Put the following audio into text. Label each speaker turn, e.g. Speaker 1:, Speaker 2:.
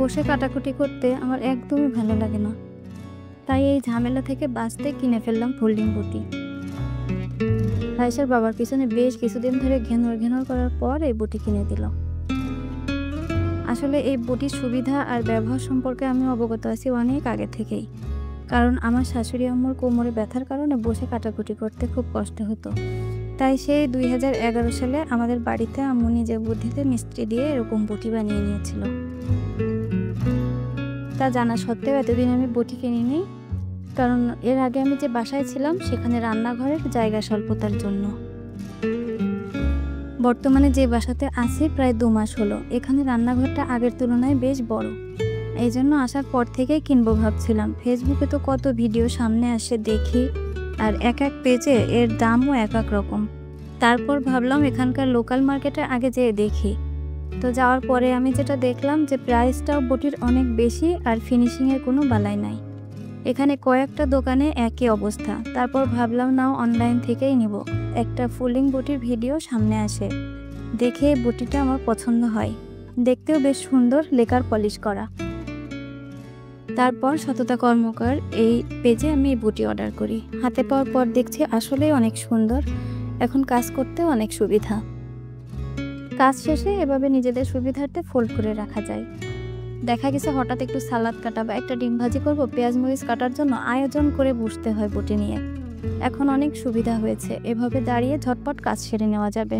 Speaker 1: বসে কাটাকুটি করতে আমার একদমই ভালো লাগে না। তাই এই ঝামেলা থেকে বাঁচতে কিনে ফেললাম ফোল্ডিং বটি। রাইসার বাবার পিছনে বেশ কিছুদিন ধরে ঘেনর ঘেনর করার পর এই বটি কিনে দিল। আসলে এই বটির সুবিধা আর ব্যবহার সম্পর্কে আমি অবগত আছি অনেক আগে থেকেই, কারণ আমার শাশুড়ি আম্মুর কোমরে ব্যথার কারণে বসে কাটাকুটি করতে খুব কষ্ট হতো। তাই সেই 2011 সালে আমাদের বাড়িতে আম্মু নিজের বুদ্ধিতে মিস্ত্রি দিয়ে এরকম বটি বানিয়ে নিয়েছিল। তা জানা সত্ত্বেও এতদিন আমি বটি কিনিনি, কারণ এর আগে আমি যে বাসায় ছিলাম সেখানে রান্নাঘরের জায়গা স্বল্পতার জন্য। বর্তমানে যে বাসাতে আছি প্রায় 2 মাস হলো, এখানে রান্নাঘরটা আগের তুলনায় বেশ বড়। এই জন্য আসার পর থেকেই কিনবো ভাবছিলাম। ফেসবুকে তো কত ভিডিও সামনে আসে দেখি, আর এক এক পেজে এর দামও এক এক রকম। তারপর ভাবলাম এখানকার লোকাল মার্কেটে আগে যেয়ে দেখি। তো যাওয়ার পরে আমি যেটা দেখলাম যে প্রাইসটাও বটির অনেক বেশি আর ফিনিশিংয়ের কোনো বালাই নাই। এখানে কয়েকটা দোকানে একই অবস্থা। তারপর ভাবলাম নাও অনলাইন থেকেই নিব। একটা ফোল্ডিং বটির ভিডিও সামনে আসে, দেখে বটিটা আমার পছন্দ হয়। দেখতেও বেশ সুন্দর, লেকার পলিশ করা। তারপর সততা কর্মকার এই পেজে আমি এই বটি অর্ডার করি। হাতে পাওয়ার পর দেখছি আসলেই অনেক সুন্দর, এখন কাজ করতেও অনেক সুবিধা। কাজ শেষে এভাবে নিজেদের সুবিধার্থে ফোল্ড করে রাখা যায়। দেখা গেছে হঠাৎ একটু সালাদ কাটা বা একটা ডিম ভাজি করব, পেঁয়াজ মরিচ কাটার জন্য আয়োজন করে বসতে হয় বটি নিয়ে। এখন অনেক সুবিধা হয়েছে, এভাবে দাঁড়িয়ে ঝটপট কাজ সেরে নেওয়া যাবে।